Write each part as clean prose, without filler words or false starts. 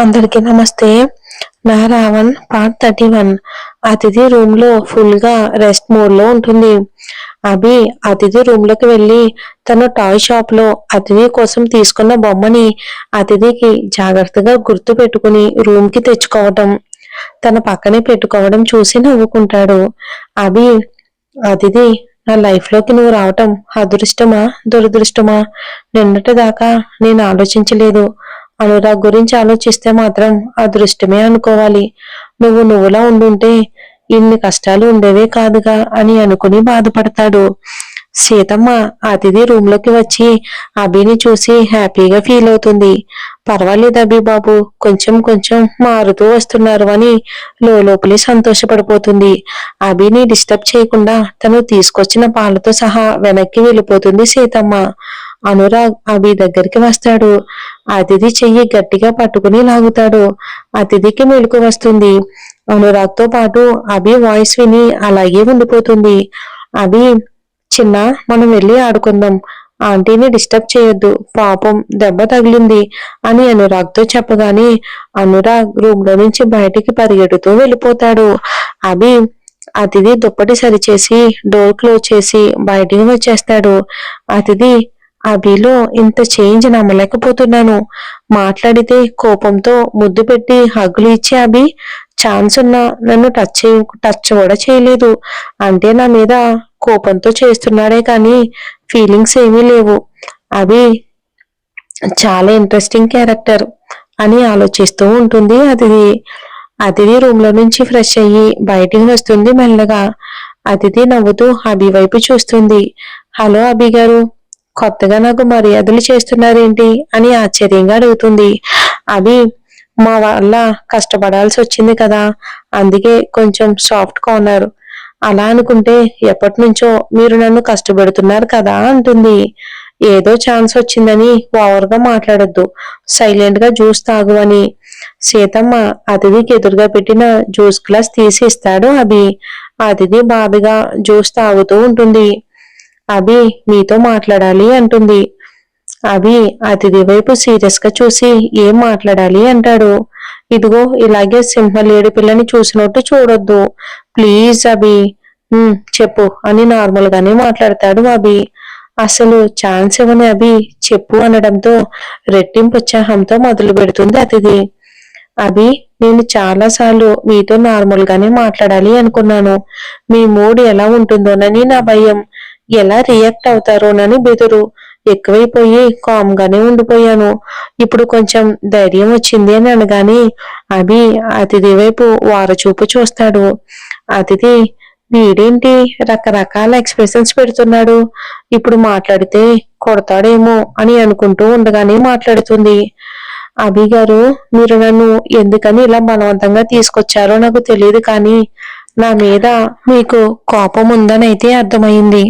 అందరికీ నమస్తే. నా రావణ్ పార్ట్ 31. అతిథి రూమ్ లో ఫుల్ గా రెస్ట్ మోడ్ లో ఉంటుంది. అభి అతిథి రూమ్ లోకి వెళ్ళి తన టాయ్ షాప్ లో అతిథి కోసం తీసుకున్న బొమ్మని అతిథికి జాగ్రత్తగా గుర్తు పెట్టుకుని రూమ్ కి తెచ్చుకోవటం, తన పక్కనే పెట్టుకోవడం చూసి నవ్వుకుంటాడు. అభి, అతిథి, నా లైఫ్ లోకి నువ్వు రావటం అదృష్టమా దురదృష్టమా? నిన్నటి దాకా నేను ఆలోచించలేదు. అనురాగ్ గురించి ఆలోచిస్తే మాత్రం అదృష్టమే అనుకోవాలి. నువ్వులా ఉండుంటే ఇన్ని కష్టాలు ఉండేవే కాదుగా అని అనుకుని బాధపడతాడు. సీతమ్మ అతిథి రూమ్ లోకి వచ్చి అభిని చూసి హ్యాపీగా ఫీల్ అవుతుంది. పర్వాలేదు అభి బాబు, కొంచెం కొంచెం మారుతూ వస్తున్నారు అని లోపలి సంతోషపడిపోతుంది. అభిని డిస్టర్బ్ చేయకుండా తను తీసుకొచ్చిన పాలతో సహా వెనక్కి వెళ్ళిపోతుంది సీతమ్మ. అనురాగ్ అభి దగ్గరికి వస్తాడు. అతిథి చెయ్యి గట్టిగా పట్టుకుని లాగుతాడు. అతిథికి మెలకు వస్తుంది. అనురాగ్ తో పాటు అభి వాయిస్ విని అలాగే ఉండిపోతుంది. అభి, చిన్న, మనం వెళ్ళి ఆడుకుందాం, ఆంటీని డిస్టర్బ్ చేయొద్దు, పాపం దెబ్బ తగిలింది అని అనురాగ్ తో చెప్పగానే అనురాగ్ రూమ్ లో నుంచి బయటికి పరిగెడుతూ వెళ్ళిపోతాడు. అభి అతిథి దుప్పటి సరిచేసి డోర్ క్లోజ్ చేసి బయటికి వచ్చేస్తాడు. అతిథి, అభిలో ఇంత చేంజ్ నమ్మలేకపోతున్నాను. మాట్లాడితే కోపంతో ముద్దు పెట్టి హగ్గులు ఇచ్చి అభి ఛాన్స్ ఉన్నా నన్ను టచ్ కూడా చేయలేదు. అంటే నా మీద కోపంతో చేస్తున్నాడే కానీ ఫీలింగ్స్ ఏమీ లేవు. అభి చాలా ఇంట్రెస్టింగ్ క్యారెక్టర్ అని ఆలోచిస్తూ ఉంటుంది అతిథి. అతిథి రూమ్ లో నుంచి ఫ్రెష్ అయ్యి బయటికి వస్తుంది మెల్లగా. అతిథి నవ్వుతూ అభి వైపు చూస్తుంది. హలో అభి గారు, కొత్తగా నాకు మర్యాదలు చేస్తున్నారేంటి అని ఆశ్చర్యంగా అడుగుతుంది. అభి, మా వల్ల కష్టపడాల్సి వచ్చింది కదా, అందుకే కొంచెం సాఫ్ట్ కార్నర్. అలా అనుకుంటే ఎప్పటి నుంచో మీరు నన్ను కష్టపెడుతున్నారు కదా అంటుంది. ఏదో ఛాన్స్ వచ్చిందని ఓవర్గా మాట్లాడొద్దు, సైలెంట్ గా జ్యూస్ తాగు అని సీతమ్మ అతిథికి ఎదురుగా పెట్టిన జ్యూస్ గ్లాస్ తీసి ఇస్తాడు అభి. అతిథి బాధగా జ్యూస్ తాగుతూ ఉంటుంది. అభి మీతో మాట్లాడాలి అంటుంది. అభి అతిథి వైపు సీరియస్ గా చూసి ఏం మాట్లాడాలి అంటాడు. ఇదిగో ఇలాగే సింహలేడి పిల్లని చూసినట్టు చూడొద్దు ప్లీజ్ అభి. చెప్పు అని నార్మల్ గానే మాట్లాడతాడు అభి. అసలు ఛాన్స్ ఇవ్వని అభి చెప్పు అనడంతో రెట్టింపు ఉత్సాహంతో మొదలు పెడుతుంది అతిథి. అభి, నేను చాలా సార్లు మీతో నార్మల్ గానే మాట్లాడాలి అనుకున్నాను. మీ మూడ్ ఎలా ఉంటుందోనని నా భయం, ఎలా రియాక్ట్ అవుతారోనని బెదురు ఎక్కువైపోయి కామ్ గానే ఉండిపోయాను. ఇప్పుడు కొంచెం ధైర్యం వచ్చింది అని అనగానే అభి అతిథి వైపు వారచూపు చూస్తాడు. అతిథి, వీడేంటి రకరకాల ఎక్స్ప్రెషన్స్ పెడుతున్నాడు, ఇప్పుడు మాట్లాడితే కొడతాడేమో అని అనుకుంటూ ఉండగానే మాట్లాడుతుంది. అభి గారు, మీరు నన్ను ఎందుకని ఇలా బలవంతంగా తీసుకొచ్చారో నాకు తెలియదు, కానీ నా మీద మీకు కోపం ఉందని అయితే అర్థమైంది.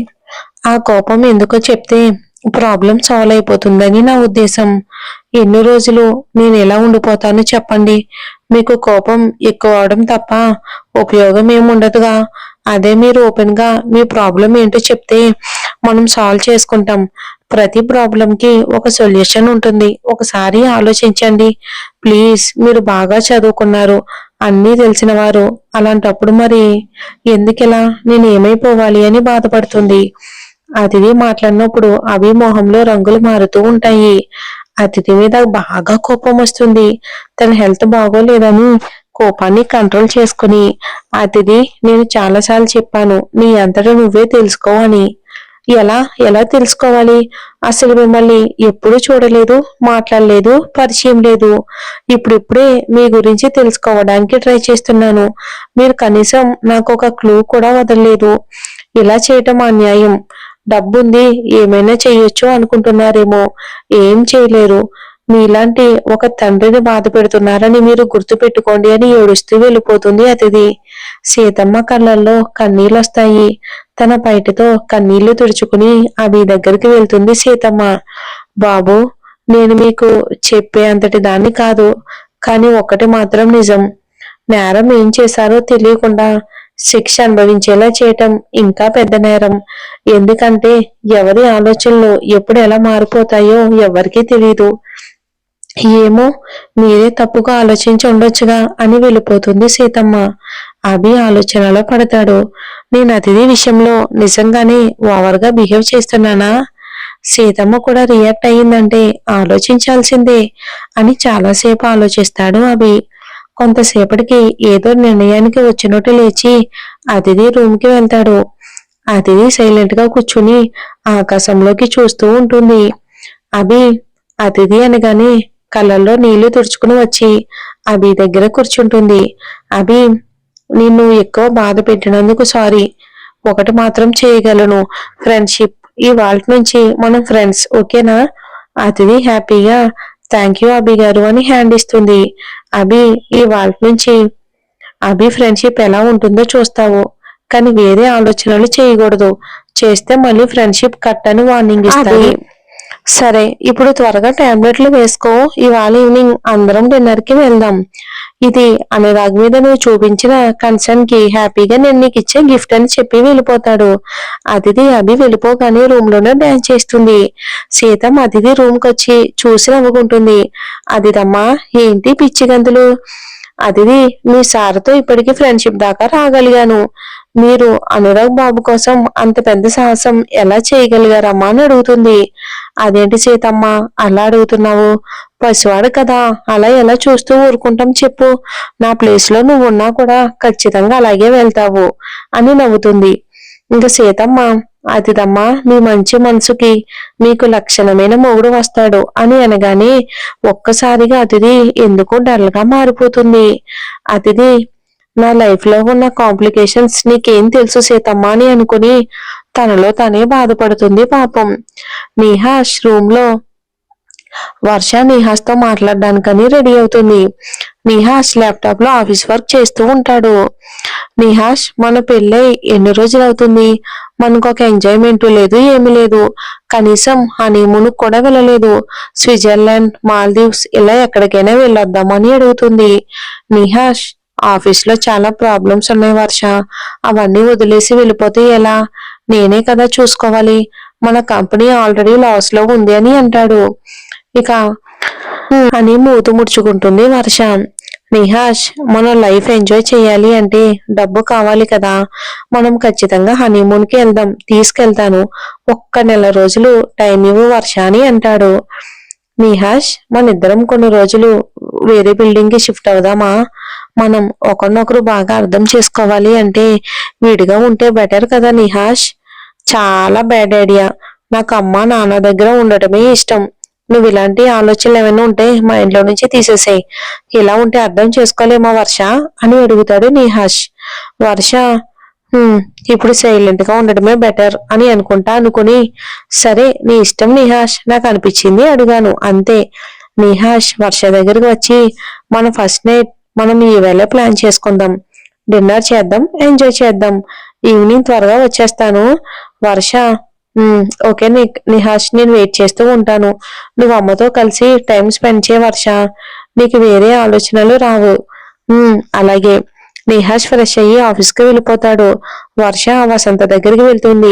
ఆ కోపం ఎందుకో చెప్తే ప్రాబ్లం సాల్వ్ అయిపోతుందని నా ఉద్దేశం. ఎన్ని రోజులు నేను ఎలా ఉండిపోతానో చెప్పండి. మీకు కోపం ఎక్కువ అవడం తప్ప ఉపయోగం ఏముండదుగా. అదే మీరు ఓపెన్ గా మీ ప్రాబ్లం ఏంటో చెప్తే మనం సాల్వ్ చేసుకుంటాం. ప్రతి ప్రాబ్లం కి ఒక సొల్యూషన్ ఉంటుంది. ఒకసారి ఆలోచించండి ప్లీజ్. మీరు బాగా చదువుకున్నారు, అన్నీ తెలిసిన వారు, అలాంటప్పుడు మరి ఎందుకిలా నేను ఏమైపోవాలి అని బాధపడుతుంది. అతిథి మాట్లాడినప్పుడు అభి మొహంలో రంగులు మారుతూ ఉంటాయి. అతిథి మీద బాగా కోపం వస్తుంది. తన హెల్త్ బాగోలేదని కోపాన్ని కంట్రోల్ చేసుకుని, అతిథి, నేను చాలాసార్లు చెప్పాను నీ అంతటా నువ్వే తెలుసుకో అని. ఎలా ఎలా తెలుసుకోవాలి? అసలు మిమ్మల్ని ఎప్పుడూ చూడలేదు, మాట్లాడలేదు, పరిచయం లేదు. ఇప్పుడిప్పుడే మీ గురించి తెలుసుకోవడానికి ట్రై చేస్తున్నాను. మీరు కనీసం నాకు ఒక క్లూ కూడా వదలలేదు. ఇలా చేయటం అన్యాయం. డబ్బుంది, ఏమైనా చెయ్యొచ్చు అనుకుంటున్నారేమో, ఏం చేయలేరు. మీలాంటి ఒక తండ్రిని బాధ పెడుతున్నారని మీరు గుర్తు పెట్టుకోండి అని ఏడుస్తూ వెళ్ళిపోతుంది అతిథి. సీతమ్మ కళ్ళల్లో కన్నీళ్ళు వస్తాయి. తన పైటతో కన్నీళ్లు తుడుచుకుని అభి దగ్గరికి వెళ్తుంది సీతమ్మ. బాబు, నేను మీకు చెప్పే అంతటి దాన్ని కాదు, కానీ ఒక్కటి మాత్రం నిజం. నేరం ఏం చేశారో తెలియకుండా శిక్ష అనుభవించేలా చేయటం ఇంకా పెద్ద నేరం. ఎందుకంటే ఎవరి ఆలోచనలు ఎప్పుడు ఎలా మారిపోతాయో ఎవరికీ తెలియదు. ఏమో, మీరే తప్పుగా ఆలోచించి ఉండొచ్చుగా అని వెళ్ళిపోతుంది సీతమ్మ. అభి ఆలోచనలో పడతాడు. నేను అతిథి విషయంలో నిజంగానే ఓవర్గా బిహేవ్ చేస్తున్నానా? సీతమ్మ కూడా రియాక్ట్ అయ్యిందంటే ఆలోచించాల్సిందే అని చాలాసేపు ఆలోచిస్తాడు అభి. కొంతసేపటికి ఏదో నిర్ణయానికి వచ్చినట్టు లేచి అతిథి రూమ్కి వెళ్తాడు. అతిథి సైలెంట్ గా కూర్చుని ఆకాశంలోకి చూస్తూ ఉంటుంది. అభి అతిథి అనగానే కళ్ళల్లో నీళ్లు తుడుచుకుని వచ్చి అభి దగ్గర కూర్చుంటుంది. అభి, నిన్ను ఎక్కువ బాధ పెట్టినందుకు సారీ. ఒకటి మాత్రం చేయగలను, ఫ్రెండ్షిప్. ఇవాళ నుంచి మనం ఫ్రెండ్స్, ఓకేనా? అతిథి హ్యాపీగా థ్యాంక్ యూ అభి గారు అని హ్యాండ్ ఇస్తుంది. అభి, ఇవాళ నుంచి అభి ఫ్రెండ్షిప్ ఎలా ఉంటుందో చూస్తావు, కానీ వేరే ఆలోచనలు చేయకూడదు. చేస్తే మళ్ళీ ఫ్రెండ్షిప్ కట్ అని వార్నింగ్ ఇస్తాడు. సరే, ఇప్పుడు త్వరగా టాబ్లెట్లు వేసుకో. ఇవాళ ఈవినింగ్ అందరం డిన్నర్ కి వెళ్దాం. ఇది అనురాగ్ మీద నువ్వు చూపించిన కన్సర్న్ కి హ్యాపీగా నేను నీకు ఇచ్చే గిఫ్ట్ అని చెప్పి వెళ్ళిపోతాడు. అతిథి అభి వెళ్ళిపోగానే రూమ్ లోనే డాన్స్ చేస్తుంది. సీతమ్మ అతిథి రూమ్ కి వచ్చి చూసి నవ్వుకుంటుంది. అదిదమ్మా, ఏంటి పిచ్చి గంతులు? అతిథి, మీ సార్తో ఇప్పటికీ ఫ్రెండ్షిప్ దాకా రాగలిగాను. మీరు అనురాగ్ బాబు కోసం అంత పెద్ద సాహసం ఎలా చేయగలిగారమ్మా అని అడుగుతుంది. అదేంటి సీతమ్మ అలా అడుగుతున్నావు? పసివాడు కదా, అలా ఎలా చూస్తూ ఊరుకుంటాం చెప్పు. నా ప్లేస్ లో నువ్వు ఉన్నా కూడా ఖచ్చితంగా అలాగే వెళ్తావు అని నవ్వుతుంది. ఇంకా సీతమ్మ, అతిదమ్మ, మీ మంచి మనసుకి మీకు లక్షణమైన మొగుడు వస్తాడు అని అనగానే ఒక్కసారిగా అతిథి ఎందుకో డల్ గా మారిపోతుంది. అతిథి, నా లైఫ్ లో ఉన్న కాంప్లికేషన్స్ నీకేం తెలుసు సీతమ్మ అని అనుకుని తనలో తనే బాధపడుతుంది పాపం. నిహాష్ రూమ్ లో వర్ష నిహాష్ తో మాట్లాడడానికని రెడీ అవుతుంది. నిహాష్ ల్యాప్టాప్ లో ఆఫీస్ వర్క్ చేస్తూ ఉంటాడు. నిహాష్, మన పెళ్ళై ఎన్ని రోజులు అవుతుంది? మనకు ఒక ఎంజాయ్మెంట్ లేదు, ఏమీ లేదు. కనీసం హనీమూన్ కూడా వెళ్ళలేదు. స్విట్జర్లాండ్, మాల్దీవ్స్ ఇలా ఎక్కడికైనా వెళ్ళొద్దామని అడుగుతుంది. నిహాష్, ఆఫీస్ లో చాలా ప్రాబ్లమ్స్ ఉన్నాయి వర్ష. అవన్నీ వదిలేసి వెళ్ళిపోతే ఎలా? నేనే కదా చూసుకోవాలి. మన కంపెనీ ఆల్రెడీ లాస్ లో ఉంది అని అంటాడు. ఇక అని మూతు ముడుచుకుంటుంది వర్ష. నిహాష్, మనం లైఫ్ ఎంజాయ్ చేయాలి అంటే డబ్బు కావాలి కదా. మనం ఖచ్చితంగా హనీమూన్ కి వెళ్దాం, తీసుకెళ్తాను. ఒక్క నెల రోజులు టైం ఇవ్వు వర్ష అని అంటాడు. నిహాష్, మన ఇద్దరం కొన్ని రోజులు వేరే బిల్డింగ్ కి షిఫ్ట్ అవుదామా? మనం ఒకరినొకరు బాగా అర్థం చేసుకోవాలి అంటే విడిగా ఉంటే బెటర్ కదా నిహాష్. చాలా బ్యాడ్ ఐడియా. నాకు అమ్మ నాన్న దగ్గర ఉండటమే ఇష్టం. నువ్వు ఇలాంటి ఆలోచనలు ఏమైనా ఉంటే మా ఇంట్లో నుంచి తీసేసాయి. ఇలా ఉంటే అర్థం చేసుకోలేమా వర్ష అని అడుగుతాడు నిహాష్. వర్ష ఇప్పుడు సైలెంట్ గా ఉండటమే బెటర్ అని అనుకుని సరే నీ ఇష్టం నిహాష్, నాకు అనిపించింది అడిగాను అంతే. నిహాష్ వర్ష దగ్గరికి వచ్చి మన ఫస్ట్ నైట్ మనం ఈ వేళ ప్లాన్ చేసుకుందాం. డిన్నర్ చేద్దాం, ఎంజాయ్ చేద్దాం. ఈవినింగ్ త్వరగా వచ్చేస్తాను. వర్ష, ఓకే నిహాష్, నేను వెయిట్ చేస్తూ ఉంటాను. నువ్వు అమ్మతో కలిసి టైం స్పెండ్ చేయ వర్ష. నీకు వేరే ఆలోచనలు రావు. అలాగే. నిహాష్ ఫ్రెష్ అయ్యి ఆఫీస్కి వెళ్ళిపోతాడు. వర్ష వసంత దగ్గరికి వెళ్తుంది.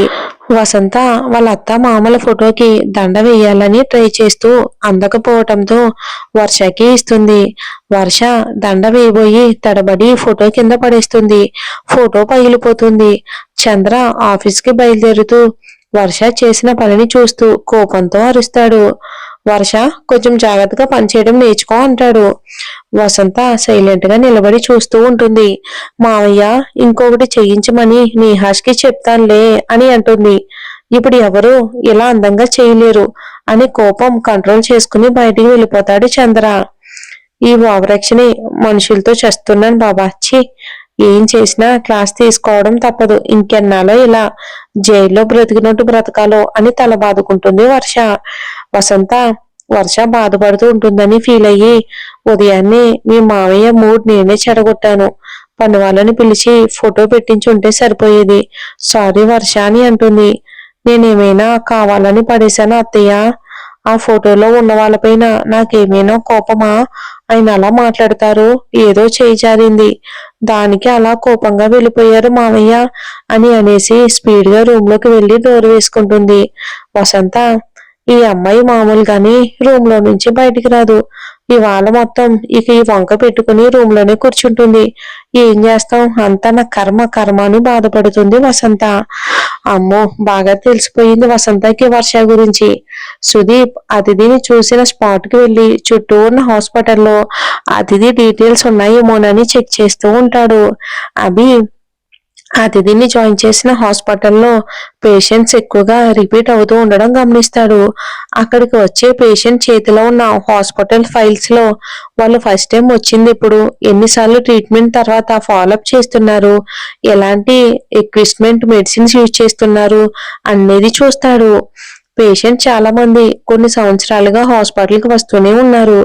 వసంత వాళ్ళ అత్త మామల ఫోటోకి దండ వేయాలని ట్రై చేస్తూ అందకపోవటంతో వర్షకి ఇస్తుంది. వర్ష దండ వేయబోయి తడబడి ఫోటో కింద పడేస్తుంది. ఫోటో పగిలిపోతుంది. చంద్ర ఆఫీస్కి బయలుదేరుతూ వర్ష చేసిన పనిని చూస్తూ కోపంతో అరుస్తాడు. వర్ష, కొంచెం జాగ్రత్తగా పనిచేయడం నేర్చుకో అంటాడు. వసంత సైలెంట్ గా నిలబడి చూస్తూ ఉంటుంది. మావయ్య ఇంకొకటి చేయించమని నిహాష్కి చెప్తానులే అని అంటుంది. ఇప్పుడు ఎవరు ఇలా అందంగా చేయలేరు అని కోపం కంట్రోల్ చేసుకుని బయటికి వెళ్ళిపోతాడు చంద్ర. ఈ ఓవరాక్షని మనుషులతో చేస్తున్నాను బాబా. ఛీ, ఏం చేసినా క్లాస్ తీసుకోవడం తప్పదు. ఇంకెన్నాలో ఇలా జైల్లో బ్రతికినట్టు బ్రతకాలో అని తల బాదుకుంటుంది వర్ష. వర్ష బాధపడుతూ ఉంటుందని ఫీల్ అయ్యి ఉదయాన్నే మీ మావయ్య మూడ్ నేనే చెడగొట్టాను. పని వాళ్ళని పిలిచి ఫోటో పెట్టించి ఉంటే సరిపోయేది. సారీ వర్ష అని అంటుంది. నేనేమైనా కావాలని పడేశాను అత్తయ్య? ఆ ఫోటోలో ఉన్న వాళ్ళపైన నాకేమైనా కోపమా? ఆయన అలా మాట్లాడతారు, ఏదో చేయి జారింది, దానికి అలా కోపంగా వెళ్ళిపోయారు మావయ్య అని అనేసి స్పీడ్ గా రూమ్ లోకి వెళ్లి డోర్ వేసుకుంటుంది. వసంత, ఈ అమ్మాయి మామూలుగాని రూమ్ లో నుంచి బయటికి రాదు. ఇవాళ మొత్తం ఇక ఈ వంక పెట్టుకుని రూమ్ లోనే కూర్చుంటుంది. ఏం చేస్తాం, అంతా నా కర్మ కర్మ అని బాధపడుతుంది వసంత. అమ్మో, బాగా తెలిసిపోయింది వసంతకి వర్ష గురించి. సుదీప్ అతిథిని చూసిన స్పాట్ కి వెళ్లి చుట్టూ ఉన్న హాస్పిటల్లో అతిథి డీటెయిల్స్ ఉన్నాయేమోనని చెక్ చేస్తూ ఉంటాడు. అభి అతిథిని జాయిన్ చేసిన హాస్పిటల్లో పేషెంట్స్ ఎక్కువగా రిపీట్ అవుతూ ఉండడం గమనిస్తాడు. అక్కడికి వచ్చే పేషెంట్ చేతిలో ఉన్న హాస్పిటల్ ఫైల్స్ లో వాళ్ళు ఫస్ట్ టైం వచ్చింది ఇప్పుడు, ఎన్నిసార్లు ట్రీట్మెంట్ తర్వాత ఫాలోఅప్ చేస్తున్నారు, ఎలాంటి ఎక్విప్మెంట్ మెడిసిన్స్ యూజ్ చేస్తున్నారు అనేది చూస్తాడు. పేషెంట్ చాలా మంది కొన్ని సంవత్సరాలుగా హాస్పిటల్కి వస్తూనే ఉన్నారు.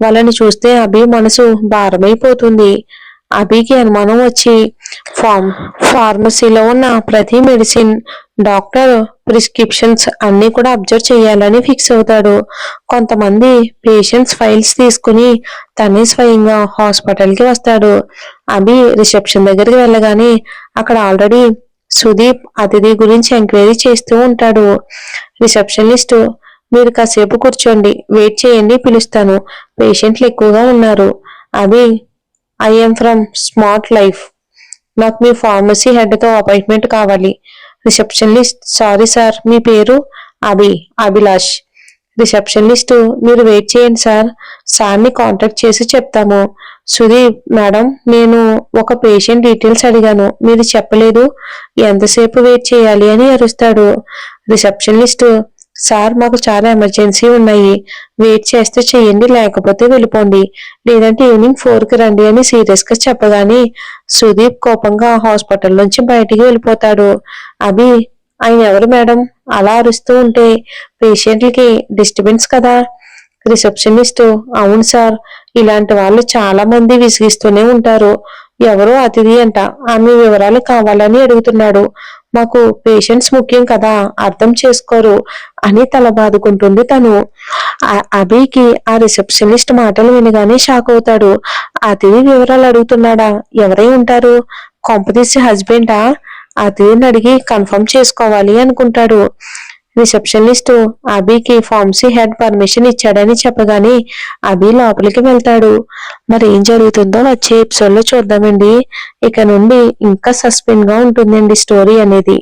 వాళ్ళని చూస్తే అభి మనసు భారమైపోతుంది. అభికి అనుమానం వచ్చి ఫార్మసీలో ఉన్న ప్రతి మెడిసిన్, డాక్టర్ ప్రిస్క్రిప్షన్స్ అన్ని కూడా అబ్జర్వ్ చేయాలని ఫిక్స్ అవుతాడు. కొంతమంది పేషెంట్స్ ఫైల్స్ తీసుకుని తనే స్వయంగా హాస్పిటల్కి వస్తాడు. అభి రిసెప్షన్ దగ్గరికి వెళ్ళగానే అక్కడ ఆల్రెడీ సుదీప్ అతిథి గురించి ఎంక్వైరీ చేస్తూ ఉంటాడు. రిసెప్షనిస్ట్, మీరు కాసేపు కూర్చోండి, వెయిట్ చేయండి, పిలుస్తాను, పేషెంట్లు ఎక్కువగా ఉన్నారు. అభి, ఐఎమ్ ఫ్రమ్ స్మార్ట్ లైఫ్, నాకు మీ ఫార్మసీ హెడ్తో అపాయింట్మెంట్ కావాలి. రిసెప్షనిస్ట్, సారీ సార్, మీ పేరు? అభిలాష్. రిసెప్షనిస్ట్, మీరు వెయిట్ చేయండి సార్, సార్ని కాంటాక్ట్ చేసి చెప్తాము. సుదీప్, మేడం, నేను ఒక పేషెంట్ డీటెయిల్స్ అడిగాను, మీరు చెప్పలేదు, ఎంతసేపు వెయిట్ చేయాలి అని అరుస్తాడు. రిసెప్షనిస్ట్, సార్, మాకు చాలా ఎమర్జెన్సీ ఉన్నాయి, వెయిట్ చేస్తే చెయ్యండి, లేకపోతే వెళ్ళిపోండి, లేదంటే ఈవినింగ్ 4కి రండి అని సీరియస్ గా చెప్పగానే సుదీప్ కోపంగా హాస్పిటల్ నుంచి బయటికి వెళ్ళిపోతాడు. అభి, ఆయన ఎవరు మేడం, అలా అరుస్తూ ఉంటే పేషెంట్లకి డిస్టర్బెన్స్ కదా. రిసెప్షనిస్ట్, అవును సార్, ఇలాంటి వాళ్ళు చాలా మంది విసిగిస్తూనే ఉంటారు. ఎవరో అతిథి అంట, ఆమె వివరాలు కావాలని అడుగుతున్నాడు, మాకు పేషెంట్స్ ముఖ్యం కదా, అర్థం చేసుకోరు అని తల బాదుకుంటుంది తను. అభికి ఆ రిసెప్షనిస్ట్ మాటలు వినగానే షాక్ అవుతాడు. అతిథి వివరాలు అడుగుతున్నాడా, ఎవరై ఉంటారు, కొంపదీసి హస్బెండా? అతిథిని అడిగి కన్ఫర్మ్ చేసుకోవాలి అనుకుంటాడు. రిసెప్షనిస్ట్ అభికి ఫార్మసీ హెడ్ పర్మిషన్ ఇచ్చాడని చెప్పగానే అభి లోపలికి వెళ్తాడు. మరి ఏం జరుగుతుందో వచ్చే ఎపిసోడ్ లో చూద్దామండి. ఇక నుండి ఇంకా సస్పెన్స్ గా ఉంటుందండి స్టోరీ అనేది.